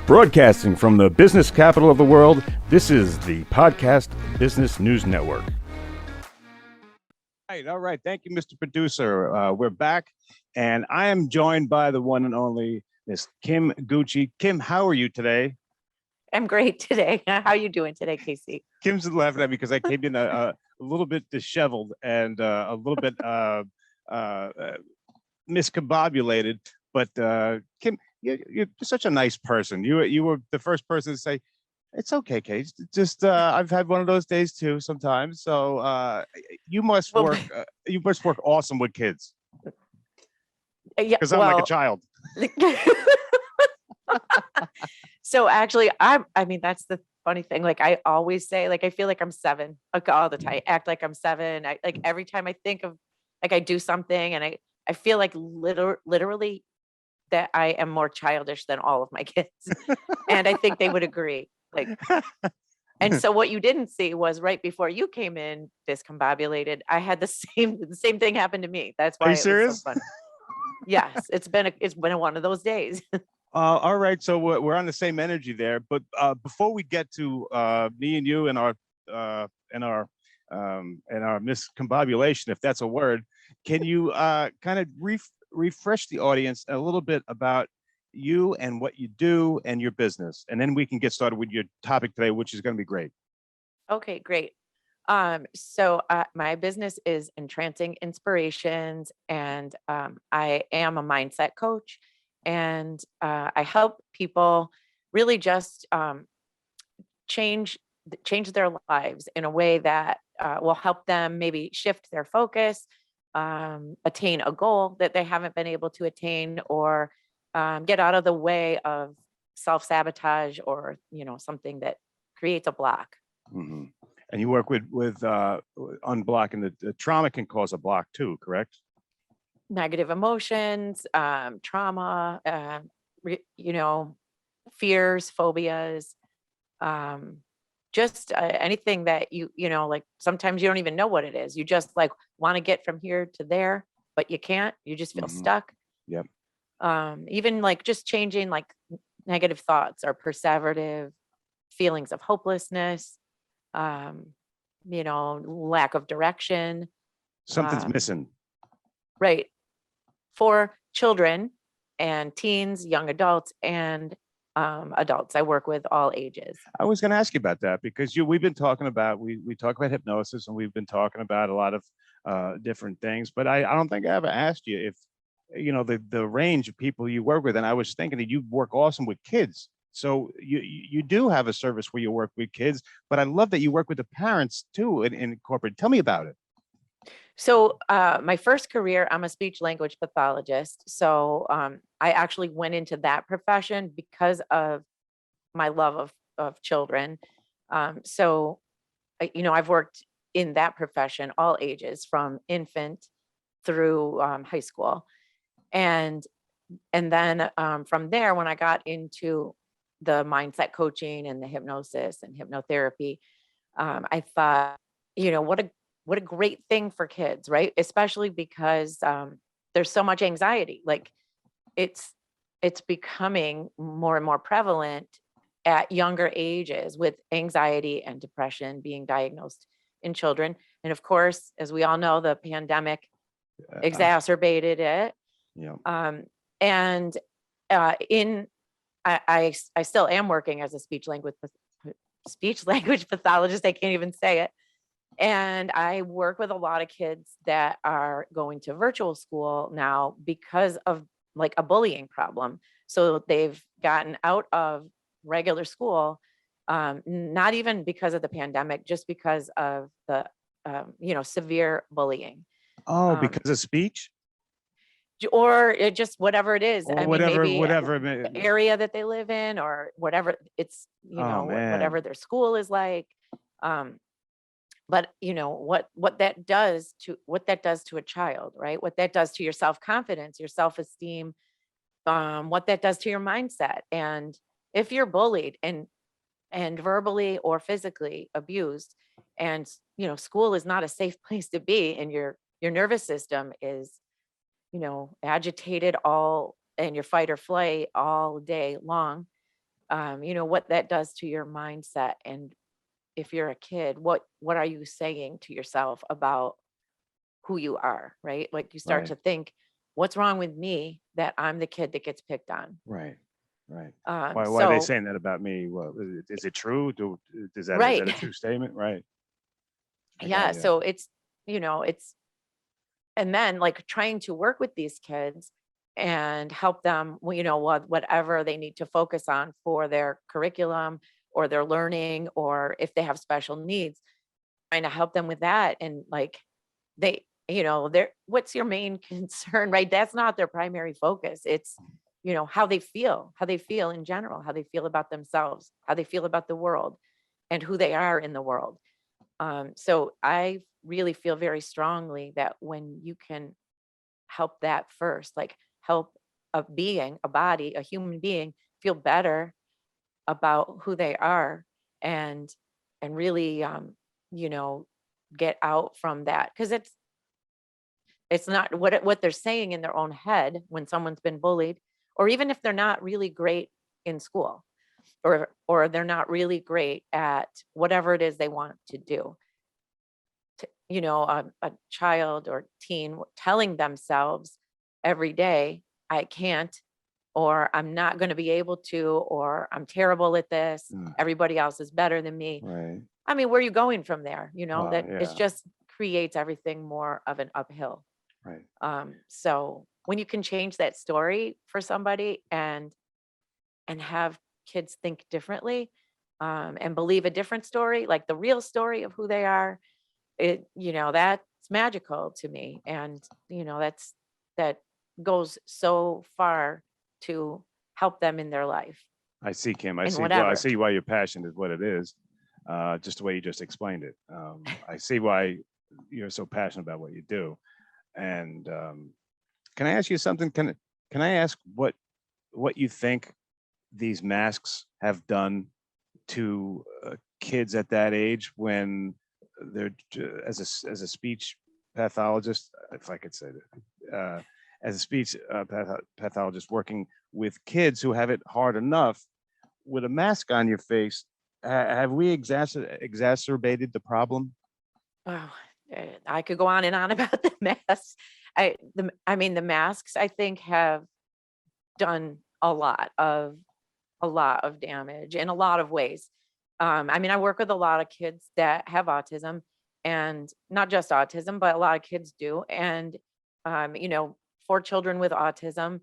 Broadcasting from the business capital of the world, this is the Podcast Business News Network. All right. Thank you, Mr. Producer. We're back, and I am joined by the one and only Miss Kim Guche. Kim, how are you today? I'm great today. How are you doing today, Casey? Kim's laughing at me because I came in a little bit disheveled and a little bit miscombobulated. But Kim, you're such a nice person. You were the first person to say, "It's okay, Case. Just I've had one of those days too sometimes." So you must work. You must work awesome with kids. Yeah, because I'm like a child. So actually, I mean, that's the funny thing. Like I always say, like I feel like I'm 7, like all the time. I act like I'm 7. I like every time I think of, like I do something, and I feel like literally that I am more childish than all of my kids, and I think they would agree. Like, and so what you didn't see was right before you came in, discombobulated. I had the same thing happen to me. That's why Are you it serious? was so fun. Yes, it's been one of those days. All right, so we're on the same energy there. But before we get to me and you and our miscombobulation, if that's a word, can you kind of refresh the audience a little bit about you and what you do and your business, and then we can get started with your topic today, which is going to be great. Okay, great. So my business is Entrancing Inspirations, and I am a mindset coach, and I help people really just change their lives in a way that will help them maybe shift their focus, attain a goal that they haven't been able to attain, or get out of the way of self-sabotage or something that creates a block. Mm-hmm. And you work with unblocking the trauma can cause a block too, correct? Negative emotions, trauma, fears, phobias, just anything that like sometimes you don't even know what it is. You just like want to get from here to there, but you can't. You just feel stuck. Yep. Even like just changing like negative thoughts or perseverative feelings of hopelessness, lack of direction. Something's missing. Right. For children and teens, young adults, and adults. I work with all ages. I was going to ask you about that because we've been talking about, we talk about hypnosis, and we've been talking about a lot of different things, but I don't think I ever asked you if, the range of people you work with. And I was thinking that you work awesome with kids. So you do have a service where you work with kids, but I love that you work with the parents too in corporate. Tell me about it. So my first career, I'm a speech language pathologist. So I actually went into that profession because of my love of children. So I've worked in that profession, all ages, from infant through high school. And then from there, when I got into the mindset coaching and the hypnosis and hypnotherapy, I thought, what a great thing for kids, right? Especially because there's so much anxiety. Like it's becoming more and more prevalent at younger ages, with anxiety and depression being diagnosed in children. And of course, as we all know, the pandemic exacerbated it. Yeah. And I still am working as a speech language pathologist. I can't even say it. And I work with a lot of kids that are going to virtual school now because of like a bullying problem. So they've gotten out of regular school, not even because of the pandemic, just because of the, severe bullying. Oh, because of speech? Or it just whatever it is. Or I whatever, mean, maybe whatever. the area that they live in, or whatever it's, whatever their school is like. But what that does to a child, right? What that does to your self-confidence, your self-esteem, what that does to your mindset. And if you're bullied and verbally or physically abused, and school is not a safe place to be, and your nervous system is agitated and your fight or flight all day long, what that does to your mindset. And if you're a kid, what are you saying to yourself about who you are, right? Like you start Right. to think, what's wrong with me that I'm the kid that gets picked on? Right. Right. Why are they So saying that about me? Well, is it true? Is right. that a true statement? Right. I got Yeah. you. So it's and then like trying to work with these kids and help them, whatever they need to focus on for their curriculum or their learning, or if they have special needs, trying to help them with that. And like they, they're, what's your main concern, right? That's not their primary focus. It's, how they feel in general, how they feel about themselves, how they feel about the world, and who they are in the world. So I really feel very strongly that when you can help that first, like help a body, a human being feel better about who they are, and really you know get out from that, because it's not what they're saying in their own head when someone's been bullied, or even if they're not really great in school, or they're not really great at whatever it is they want to do. A child or teen telling themselves every day, I can't, or I'm not going to be able to, or I'm terrible at this, Mm, everybody else is better than me. right. I mean, where are you going from there? Well, That it's yeah. just creates everything more of an uphill. Right. So when you can change that story for somebody, and have kids think differently, and believe a different story, like the real story of who they are, that's magical to me. And that goes so far to help them in their life, I see, Kim. I in see. Well, I whatever. see why your passion is what it is. Just the way you just explained it. I see why you're so passionate about what you do. And can I ask you something? Can I ask what you think these masks have done to kids at that age when they're as a speech pathologist, if I could say that, as a speech pathologist working with kids who have it hard enough with a mask on your face? Have we exacerbated the problem? Oh, I could go on and on about the masks. I mean, the masks, I think, have done a lot of damage in a lot of ways. I mean, I work with a lot of kids that have autism, and not just autism, but a lot of kids do. And, um, you know, for children with autism,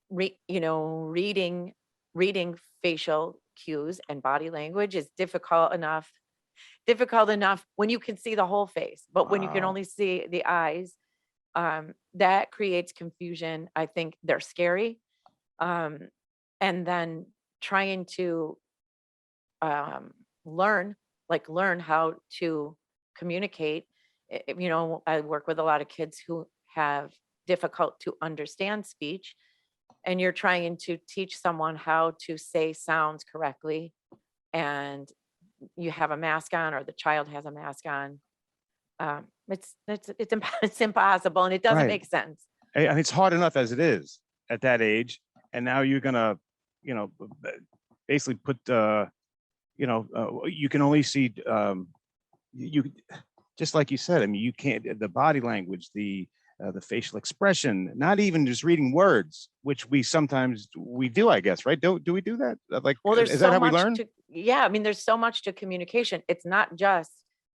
reading facial cues and body language is difficult enough when you can see the whole face, but when you can Wow. only see the eyes, that creates confusion. I think they're scary. Um, and then trying to um, learn, learn how to communicate. I work with a lot of kids who have difficult to understand speech, and you're trying to teach someone how to say sounds correctly, and you have a mask on, or the child has a mask on. It's impossible, and it doesn't Right. make sense. And it's hard enough as it is at that age, and now you're gonna, you know, basically put, you can only see, you just like you said. I mean, you can't, the body language, the facial expression, not even just reading words, which we do, I guess, right? Do we do that? Like, Well, there's is that so how we much learn? to yeah, I mean, there's so much to communication. It's not just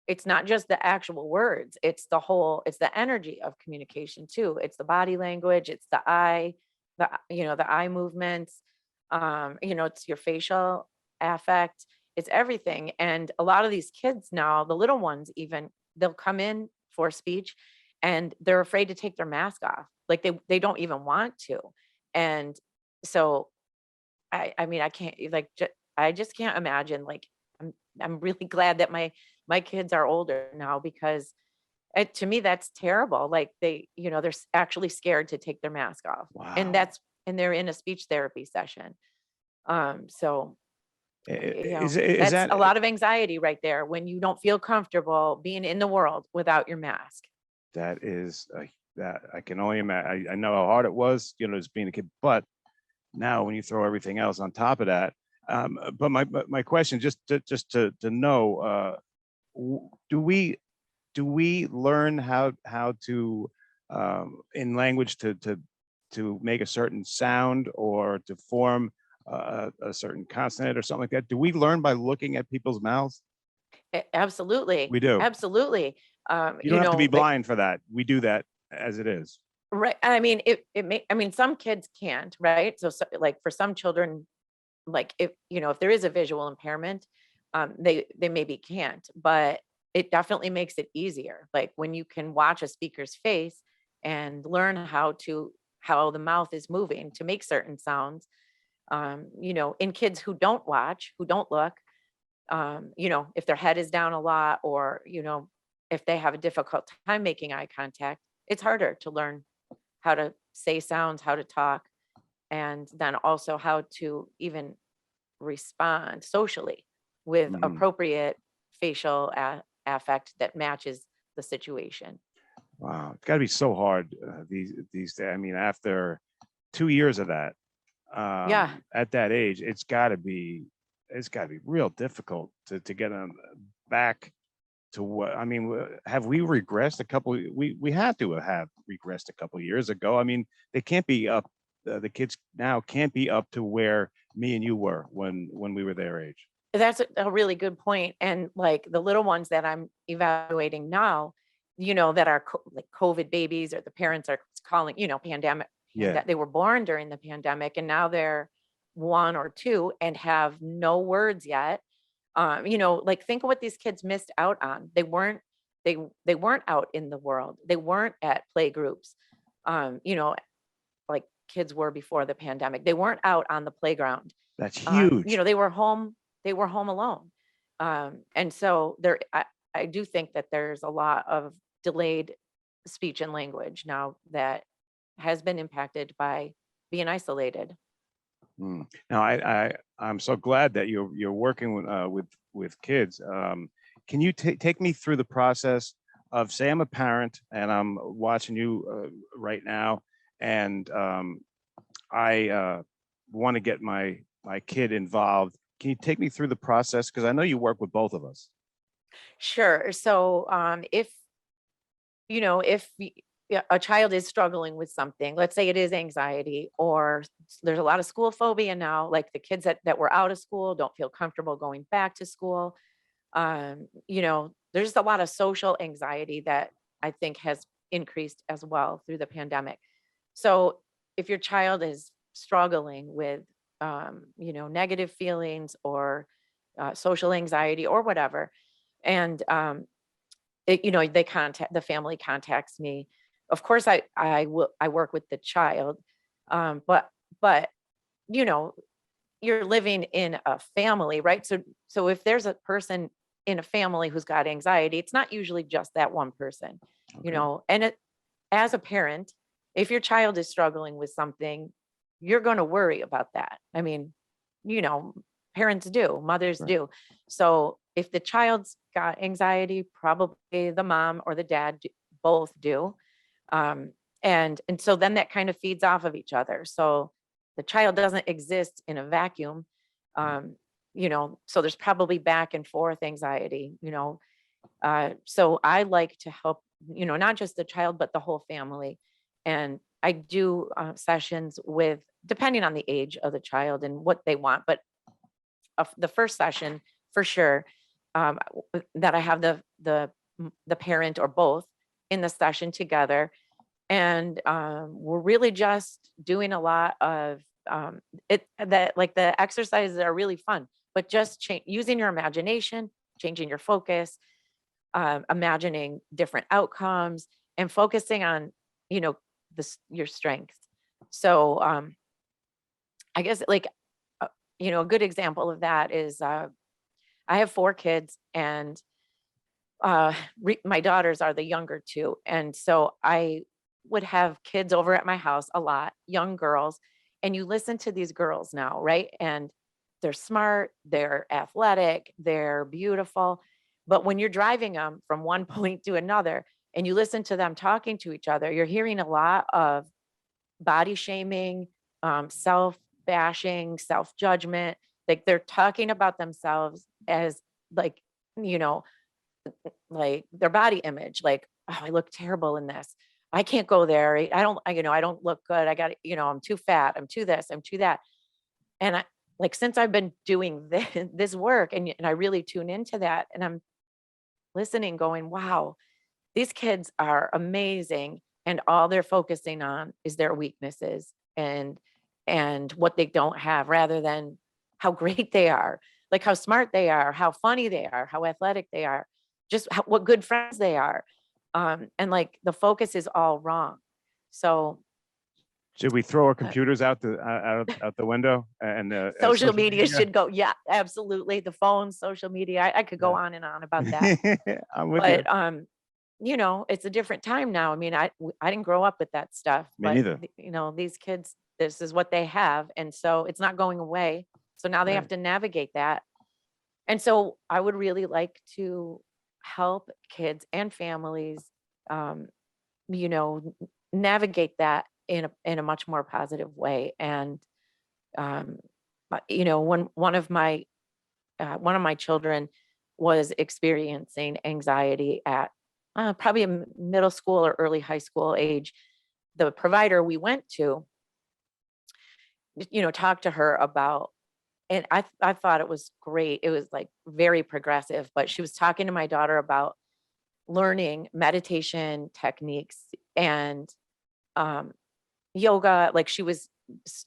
the actual words. It's the energy of communication too. It's the body language, it's the eye movements, it's your facial affect, it's everything. And a lot of these kids now, the little ones even, they'll come in for speech and they're afraid to take their mask off. Like they don't even want to. And so I mean, I can't I just can't imagine. Like, I'm really glad that my kids are older now, because to me that's terrible. Like they're actually scared to take their mask off, and Wow. they're in a speech therapy session. So Is that's that, a lot of anxiety right there when you don't feel comfortable being in the world without your mask. that is that I can only imagine. I know how hard it was, just being a kid, but now when you throw everything else on top of that, But my question, just to know, do we learn how to in language to make a certain sound or to form a certain consonant or something like that? Do we learn by looking at people's mouths? Absolutely. We do. Absolutely. You don't have to be blind for that. We do that as it is. Right. I mean, I mean, some kids can't, right? So like for some children, like if there is a visual impairment, they maybe can't, but it definitely makes it easier. Like when you can watch a speaker's face and learn how the mouth is moving to make certain sounds. In kids who don't watch, who don't look, if their head is down a lot, or if they have a difficult time making eye contact, it's harder to learn how to say sounds, how to talk, and then also how to even respond socially with Mhm. appropriate facial affect that matches the situation. Wow, it's got to be so hard these days. I mean, after 2 years of that, Yeah, at that age, it's got to be real difficult to get them back to what I mean. Have we regressed a couple? We had to have regressed a couple years ago. I mean, they can't be up. The kids now can't be up to where me and you were when we were their age. that's a really good point. And like the little ones that I'm evaluating now, that are like COVID babies, or the parents are calling, pandemic, Yeah, they were born during the pandemic, and now they're 1 or 2 and have no words yet. Like think of what these kids missed out on. They weren't out in the world. They weren't at play groups. Um, you know, like kids were before the pandemic. They weren't out on the playground. that's huge. They were home alone. And so I do think that there's a lot of delayed speech and language now that has been impacted by being isolated. Now, I'm so glad that you're working with kids. Can you take me through the process of, say, I'm a parent and I'm watching you right now, and I want to get my kid involved. Can you take me through the process? Because I know you work with both of us. Sure. So if yeah, a child is struggling with something, let's say it is anxiety, or there's a lot of school phobia now, like the kids that were out of school don't feel comfortable going back to school. There's a lot of social anxiety that I think has increased as well through the pandemic. So if your child is struggling with, negative feelings, or social anxiety, or whatever, and the family contacts me. Of course, I work with the child, but you know, you're living in a family, right? So if there's a person in a family who's got anxiety, it's not usually just that one person, Okay. and as a parent, if your child is struggling with something, you're going to worry about that. I mean, you know, parents do, mothers Right. do. So if the child's got anxiety, probably the mom or the dad both do. Um, and so then that kind of feeds off of each other. So the child doesn't exist in a vacuum. Um, so there's probably back and forth anxiety, so I like to help, not just the child, but the whole family. And I do sessions with, depending on the age of the child and what they want. But the first session, for sure, that I have the parent or both in the session together, and we're really just doing a lot of it. That like the exercises are really fun, but just using your imagination, changing your focus, imagining different outcomes, and focusing on, you know, your strengths. So I guess like, a good example of that is I have 4 kids, and my daughters are the younger two. And so I would have kids over at my house a lot, young girls, and you listen to these girls now, right? And they're smart, they're athletic, they're beautiful. But when you're driving them from one point to another and you listen to them talking to each other, you're hearing a lot of body shaming, self bashing, self judgment. Like they're talking about themselves as like, you know, like their body image, like, oh, I look terrible in this. I can't go there. I don't look good. I got, I'm too fat. I'm too this, I'm too that. And I, like, since I've been doing this work and I really tune into that and I'm listening going, wow, these kids are amazing. And all they're focusing on is their weaknesses and what they don't have rather than how great they are, like how smart they are, how funny they are, how athletic they are, just what good friends they are. And like the focus is all wrong. So Should we throw our uh, computers out the window and social social media media? should go. Yeah, absolutely. The phone, social media. I could go on and on about that. I'm with you. But it's a different time now. I mean, I didn't grow up with that stuff, Me but neither. these kids, this is what they have, and so it's not going away. So now they have Right. to navigate that. And so I would really like to help kids and families, um, navigate that in a much more positive way. And um, when one of my children was experiencing anxiety at probably a middle school or early high school age. The provider we went to, talked to her about, and I thought it was great. It was like very progressive, but she was talking to my daughter about learning meditation techniques and um, yoga. Like she was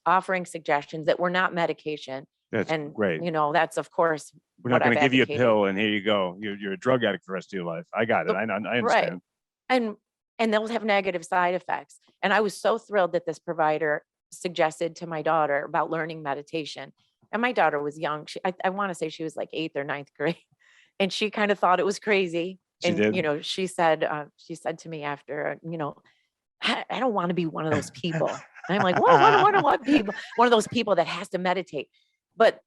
offering suggestions that were not medication. That's And, great. That's of course We're not what going I've to give you a advocated. pill and here you go. You're a drug addict for the rest of your life. I got it. So I right. understand. And those have negative side effects. And I was so thrilled that this provider suggested to my daughter about learning meditation. And my daughter was young. I want to say she was like eighth or ninth grade. And she kind of thought it was crazy. She And, did. she said to me after, I don't want to be one of those people. And I'm like, well, what people, one of those people that has to meditate. But,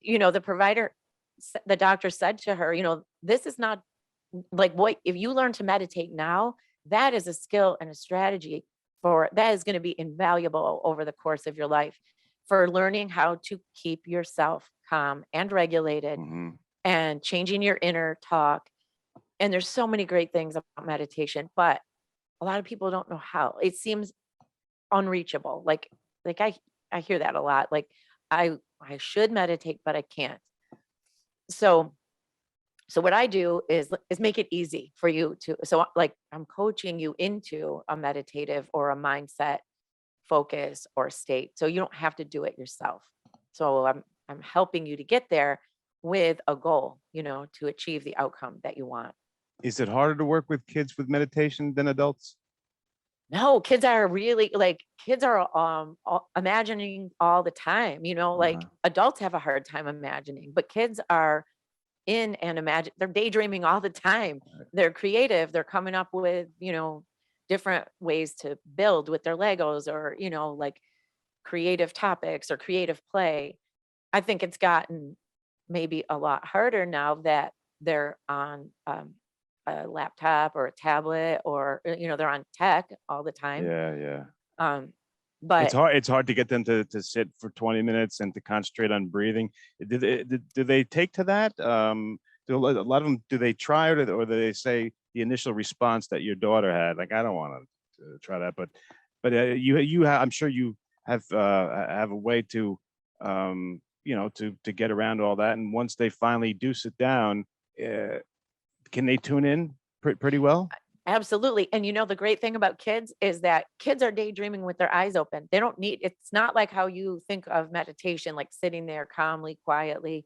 the doctor said to her, this is not like what, if you learn to meditate now, that is a skill and a strategy that is going to be invaluable over the course of your life for learning how to keep yourself calm and regulated Mhm. and changing your inner talk. And there's so many great things about meditation, but a lot of people don't know how. It seems unreachable. Like I hear that a lot. Like I should meditate, but I can't. So what I do is make it easy for you to, so like I'm coaching you into a meditative or a mindset focus or state. So you don't have to do it yourself. So I'm helping you to get there with a goal, to achieve the outcome that you want. Is it harder to work with kids with meditation than adults? No, kids are really like kids are imagining all the time, like Uh-huh. adults have a hard time imagining, but kids are in and imagine, they're daydreaming all the time. They're creative, they're coming up with, different ways to build with their Legos or, like creative topics or creative play. I think it's gotten maybe a lot harder now that they're on a laptop or a tablet or, they're on tech all the time. Yeah, yeah. Um, It's but hard. It's hard to get them to sit for 20 minutes and to concentrate on breathing. Do they take to that? Do a lot of them, do they try or do they say the initial response that your daughter had, like, I don't want to try that, but I'm sure you have a way to, to get around all that. And once they finally do sit down, uh, can they tune in pretty well? absolutely. And the great thing about kids is that kids are daydreaming with their eyes open. They don't need, it's not like how you think of meditation, like sitting there calmly, quietly,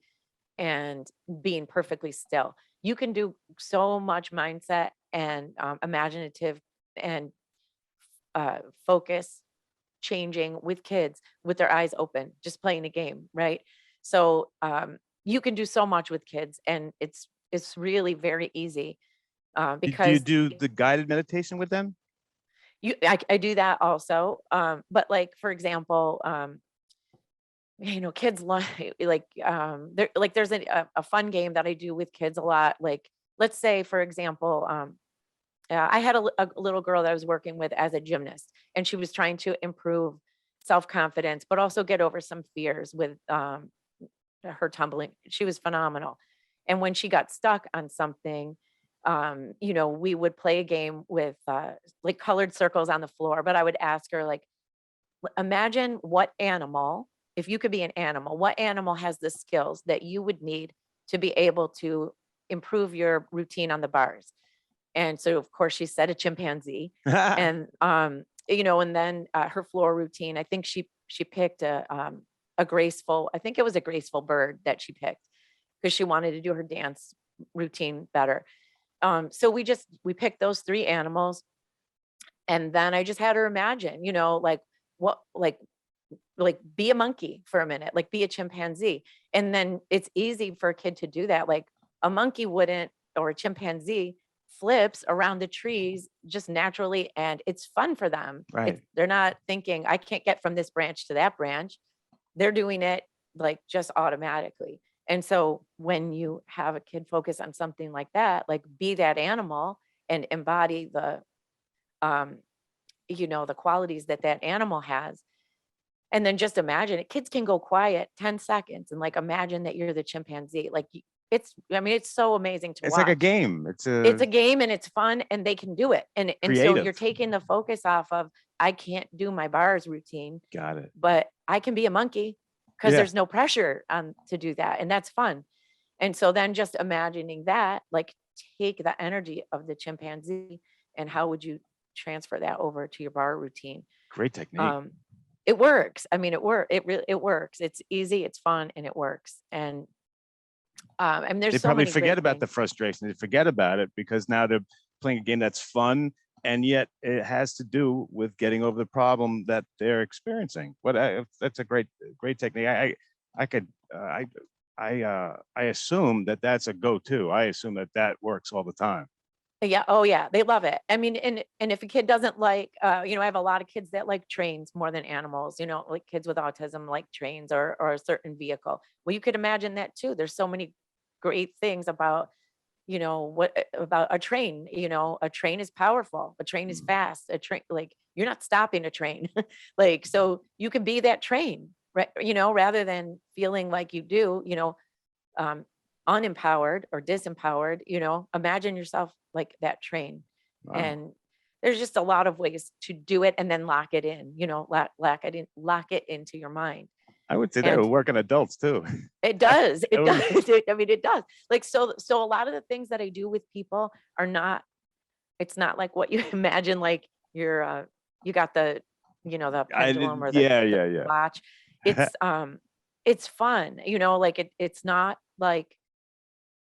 and being perfectly still. You can do so much mindset and imaginative and focus changing with kids with their eyes open, just playing a game, right? So you can do so much with kids, and it's really very easy Do you because do the guided meditation with them? I do that also. But like for example, kids there's a fun game that I do with kids a lot. Like let's say for example, I had a little girl that I was working with as a gymnast, and she was trying to improve self confidence, but also get over some fears with her tumbling. She was phenomenal. And when she got stuck on something, we would play a game with like colored circles on the floor, but I would ask her like, imagine what animal, if you could be an animal, what animal has the skills that you would need to be able to improve your routine on the bars? And so of course she said a chimpanzee. And and then her floor routine, I think she picked a graceful, I think it was a graceful bird that she picked because she wanted to do her dance routine better. So we picked those three animals, and then I just had her imagine, like what, like be a monkey for a minute, like be a chimpanzee. And then it's easy for a kid to do that. Like a monkey wouldn't, or a chimpanzee flips around the trees just naturally, and it's fun for them. Right. They're not thinking, I can't get from this branch to that branch. They're doing it like just automatically. And so when you have a kid focus on something like that, like be that animal and embody um, the qualities that that animal has. And then just imagine it. Kids can go quiet 10 seconds and like imagine that you're the chimpanzee. Like it's so amazing to It's watch. like a game. It's It's a a game and it's fun and they can do it. And so you're creative. taking the focus off of, I can't do my bars routine, Got it. but I can be a monkey because Yeah. there's no pressure to do that. And that's fun. And so then just imagining that, like take the energy of the chimpanzee and how would you transfer that over to your bar routine? Great technique. It works. I mean, it works. It's easy, it's fun, and it works. And there's They so probably many forget great about the things. frustration. They forget about it because now they're playing a game that's fun, and yet it has to do with getting over the problem that they're experiencing. That's a great technique. I assume that that's a go-to. I assume that works all the time. Yeah. Oh, yeah. They love it. I mean, and if a kid doesn't like, I have a lot of kids that like trains more than animals. Like kids with autism like trains or a certain vehicle. Well, you could imagine that too. There's so many great things about, what about a train. A train is powerful. A train is Mm. fast. A train, like you're not stopping a train. Like so, you can be that train, right? Rather than feeling like you do. Um, unempowered or disempowered, imagine yourself like that train. Wow. And there's just a lot of ways to do it and then lock it in, lock it into your mind. I would say that And would work on adults too. it does, It it would- does. I mean, it does. Like, so a lot of the things that I do with people are not, it's not like what you imagine, like you got the pendulum or the yeah. watch. It's fun, like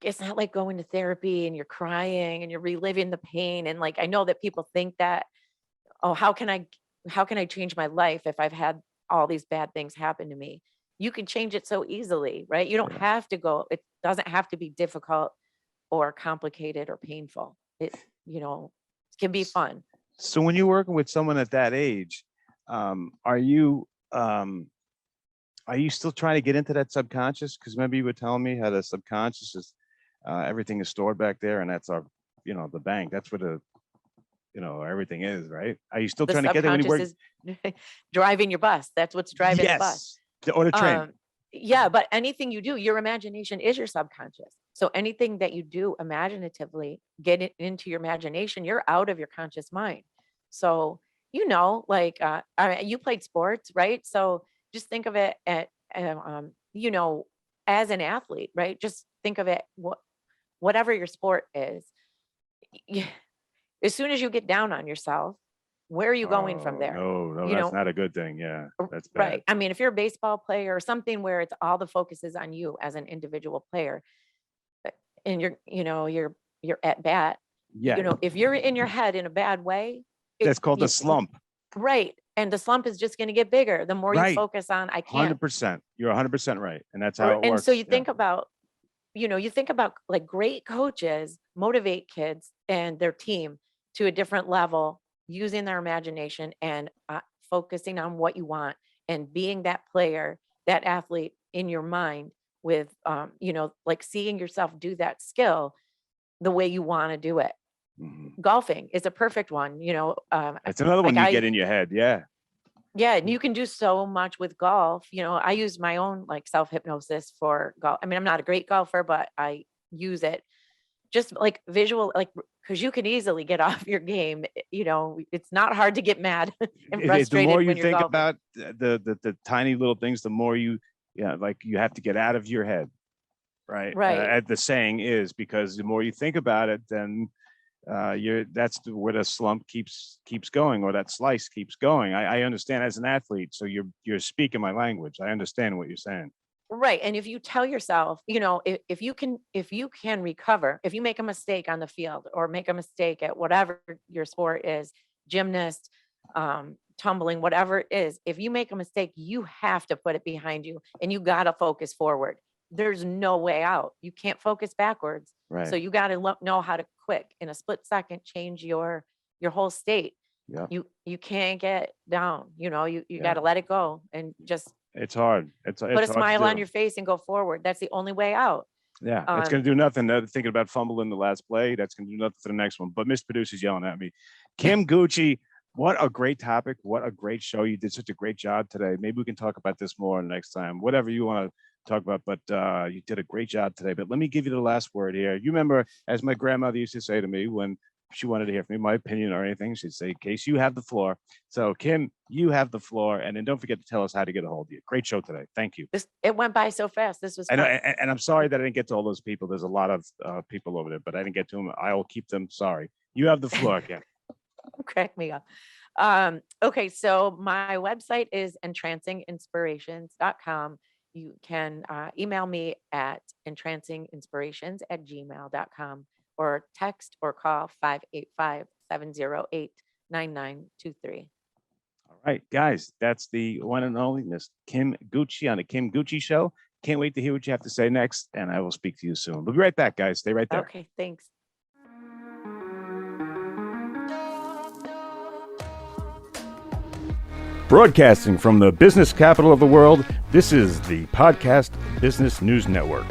it's not like going to therapy and you're crying and you're reliving the pain. And like, I know that people think that, oh, how can I change my life if I've had all these bad things happen to me? You can change it so easily, right? You don't Yeah. have to go, it doesn't have to be difficult or complicated or painful. It can be fun. So when you're working with someone at that age, are you still trying to get into that subconscious? Because remember you were telling me how the subconscious is everything is stored back there, and that's our the bank. That's where the everything is, right? Are you still The trying to get there when you work? subconscious is driving your bus. That's what's driving the bus. Yes, or the train. Yeah, but anything you do, your imagination is your subconscious. So anything that you do imaginatively, get it into your imagination, you're out of your conscious mind. So, like you played sports, right? So just think of it as an athlete, right? Just think of it, whatever your sport is. y- As soon as you get down on yourself, where are you going from Oh, there? no, You that's know, not a good thing. Yeah, that's bad. Right. I mean, if you're a baseball player or something where it's all the focus is on you as an individual player, uh, and you're at bat, Yeah, if you're in your head in a bad way, that's called a slump. right. And the slump is just going to get bigger the more you Right, focus on, I can't. 100%. You're 100% right, and that's how it And so works. you Yeah. think about, like great coaches motivate kids and their team to a different level using their imagination and focusing on what you want and being that player, that athlete in your mind with, like seeing yourself do that skill the way you want to do it. Mhm. Golfing is a perfect one, That's another one like you get in your head. Yeah. Yeah, and you can do so much with golf. I use my own like self hypnosis for golf. I mean, I'm not a great golfer, but I use it just like visual, like because you can easily get off your game. It's not hard to get mad and The more frustrated you when you're think golfing. about the tiny little things, the more like you have to get out of your head, right? Right. As the saying is, because the more you think about it, then that's where the slump keeps going, or that slice keeps going. I understand as an athlete, so you're speaking my language. I understand what you're saying. Right. And if you tell yourself, if you can recover, if you make a mistake on the field or make a mistake at whatever your sport is, gymnast, tumbling, whatever it is, if you make a mistake, you have to put it behind you and you got to focus forward. There's no way out. You can't focus backwards. So Right. you got to know how to quick in a split second change your whole state. Yeah. You can't get down, you Yeah. got to let it go and just It's hard. It's put a hard to smile on do. your face and go forward. That's the only way out. Yeah, it's going to do nothing. Thinking about fumbling the last play, that's going to do nothing for the next one. But Miss Producer's yelling at me. Kim Guche, what a great topic. What a great show. You did such a great job today. Maybe we can talk about this more next time, whatever you want to talk about. But you did a great job today. But let me give you the last word here. You remember, as my grandmother used to say to me when she wanted to hear from me, my opinion or anything, she'd say, Case, you have the floor. So, Kim, you have the floor. And then don't forget to tell us how to get a hold of you. Great show today. Thank you. It went by so fast. This was I know, fun. and I'm sorry that I didn't get to all those people. There's a lot of people over there, but I didn't get to them. I'll keep them. Sorry. You have the floor, Kim. Crack me up. Okay, so my website is entrancinginspirations.com. You can email me at entrancinginspirations@gmail.com or text or call 585-708-9923. All right, guys, that's the one and only Miss Kim Guche on the Kim Guche Show. Can't wait to hear what you have to say next, and I will speak to you soon. We'll be right back, guys. Stay right there. Okay, thanks. Broadcasting from the business capital of the world, this is the Podcast Business News Network.